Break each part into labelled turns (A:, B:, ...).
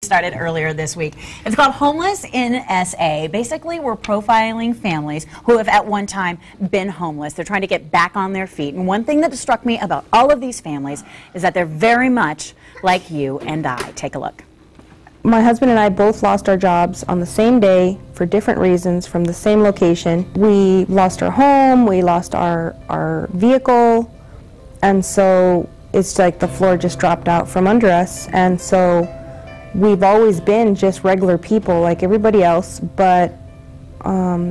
A: Started earlier this week. It's called Homeless in SA. Basically, we're profiling families who have at one time been homeless. They're trying to get back on their feet. And one thing that struck me about all of these families is that they're very much like you and I. Take a look.
B: My husband and I both lost our jobs on the same day for different reasons from the same location. We lost our home, we lost our vehicle, and so it's like the floor just dropped out from under us. And so we've always been just regular people like everybody else, but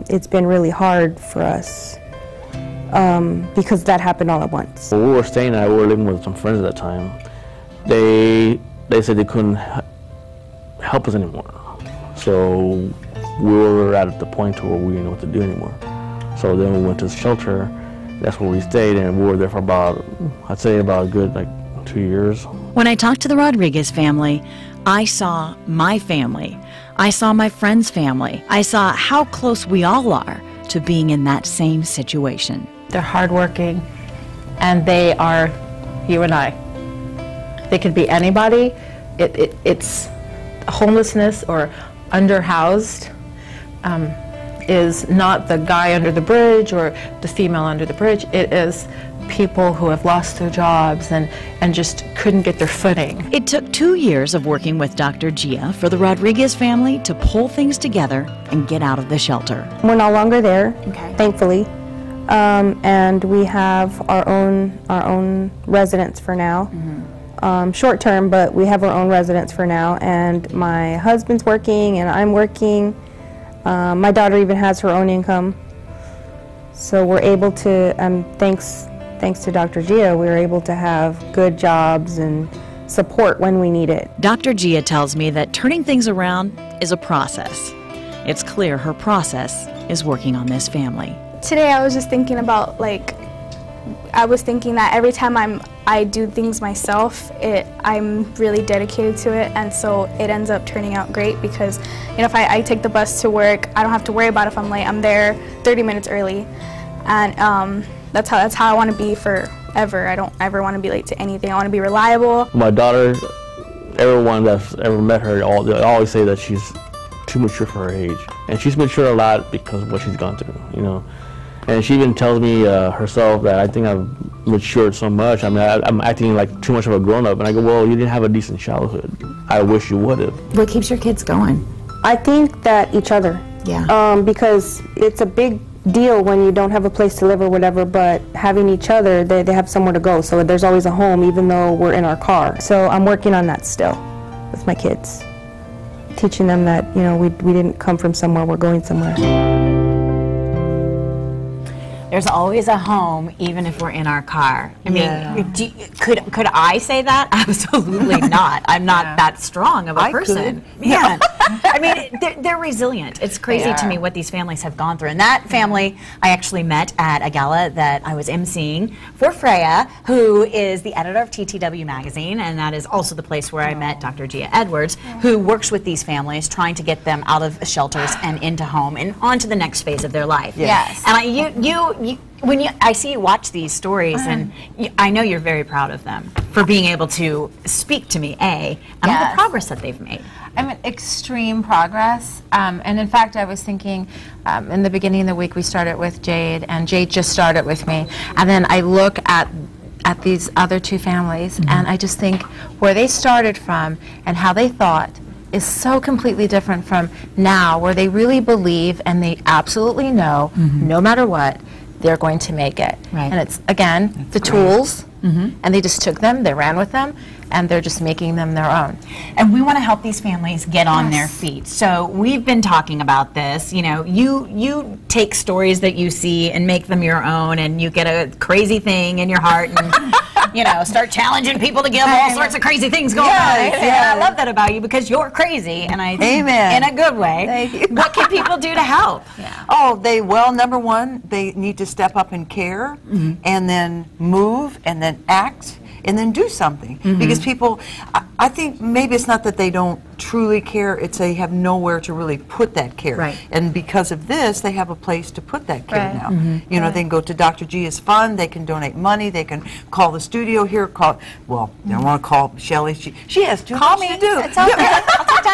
B: it's been really hard for us because that happened all at once.
C: When we were staying there, we were living with some friends at that time. They said they couldn't help us anymore. So we were at the point where we didn't know what to do anymore. So then we went to the shelter. That's where we stayed, and we were there for about, I'd say about a good 2 years.
A: When I talked to the Rodriguez family, I saw my family. I saw my friend's family. I saw how close we all are to being in that same situation.
D: They're hardworking, and they are you and I. They could be anybody. It's homelessness or underhoused is not the guy under the bridge or the female under the bridge. It is people who have lost their jobs and just couldn't get their footing.
A: It took 2 years of working with Dr. Gia for the Rodriguez family to pull things together and get out of the shelter.
B: We're no longer there,
A: okay,
B: thankfully, and we have our own residence for now. Short term, but we have our own residence for now, and my husband's working and I'm working. My daughter even has her own income, so we're able to, thanks to Dr. Gia, we were able to have good jobs and support when we need it.
A: Dr. Gia tells me that turning things around is a process. It's clear her process is working on this family.
E: Today I was just thinking about, I was thinking that every time I do things myself, I'm really dedicated to it, and so it ends up turning out great because, if I take the bus to work, I don't have to worry about if I'm late. I'm there 30 minutes early, and that's how I want to be forever. I don't ever want to be late to anything. I want to be reliable.
C: My daughter, everyone that's ever met her, they always say that she's too mature for her age, and she's matured a lot because of what she's gone through, And she even tells me herself that I think I've matured so much. I mean, I'm acting like too much of a grown-up. And I go, well, you didn't have a decent childhood. I wish you would have.
A: What keeps your kids going?
B: I think that each other.
A: Yeah.
B: Because it's a big deal when you don't have a place to live or whatever, but having each other, they have somewhere to go. So there's always a home, even though we're in our car. So I'm working on that still with my kids. Teaching them that, we didn't come from somewhere, we're going somewhere.
A: There's always a home, even if we're in our car. I mean, could I say that? Absolutely not. I'm not that strong of a person. Man, I mean, they're resilient. It's crazy to me what these families have gone through. And that family I actually met at a gala that I was emceeing for Freya, who is the editor of TTW magazine, and that is also the place where I met Dr. Gia Edwards, who works with these families, trying to get them out of shelters and into home and on to the next phase of their life.
F: Yes.
A: And when I see you watch these stories, and I know you're very proud of them for being able to speak to me, and all the progress that they've made.
F: I mean, extreme progress. And in fact, I was thinking in the beginning of the week we started with Jade, and Jade just started with me. And then I look at these other two families, and I just think where they started from and how they thought is so completely different from now, where they really believe and they absolutely know, no matter what, they're going to make it.
A: Right.
F: And it's, again, the tools, and they just took them, they ran with them, and they're just making them their own.
A: And we want to help these families get on their feet. So we've been talking about this. You take stories that you see and make them your own, and you get a crazy thing in your heart and start challenging people to give all sorts of crazy things going on. I love that about you because you're crazy, and I think in a good way.
G: Thank you.
A: What can people do to help?
G: Oh, number one, they need to step up and care, and then move, and then act, and then do something. Because people, I think maybe it's not that they don't truly care, it's they have nowhere to really put that care.
A: Right.
G: And because of this, they have a place to put that care now. You know,
F: Right.
G: they can go to Dr. Gia's Fund, they can donate money, they can call the studio here, they don't want to call Shelley, she has too much to do.
F: It's okay. I'll talk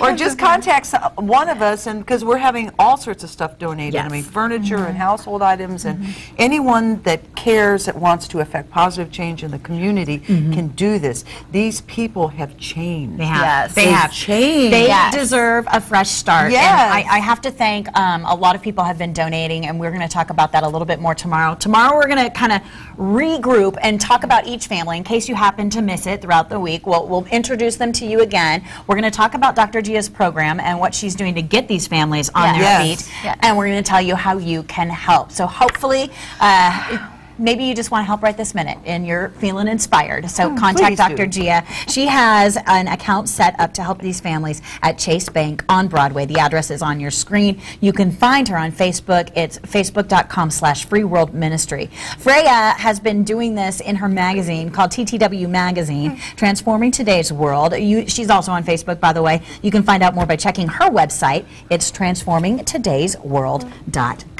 G: Or just contact one of us, and because we're having all sorts of stuff donated. I mean, furniture and household items, and anyone that cares, that wants to affect positive change in the community can do this. These people have changed.
A: They have.
F: Yes.
A: They have
G: changed.
A: They deserve a fresh start.
G: Yes.
A: And I have to thank a lot of people have been donating, and we're going to talk about that a little bit more tomorrow. Tomorrow we're going to kind of regroup and talk about each family in case you happen to miss it throughout the week. We'll introduce them to you again. We're going to talk about Dr. Gia's program and what she's doing to get these families on their feet. And we're going to tell you how you can help. So hopefully, maybe you just want to help right this minute and you're feeling inspired. So contact Dr. Gia. She has an account set up to help these families at Chase Bank on Broadway. The address is on your screen. You can find her on Facebook. It's facebook.com/freeworldministry. Freya has been doing this in her magazine called TTW Magazine, Transforming Today's World. She's also on Facebook, by the way. You can find out more by checking her website. It's transformingtodaysworld.com.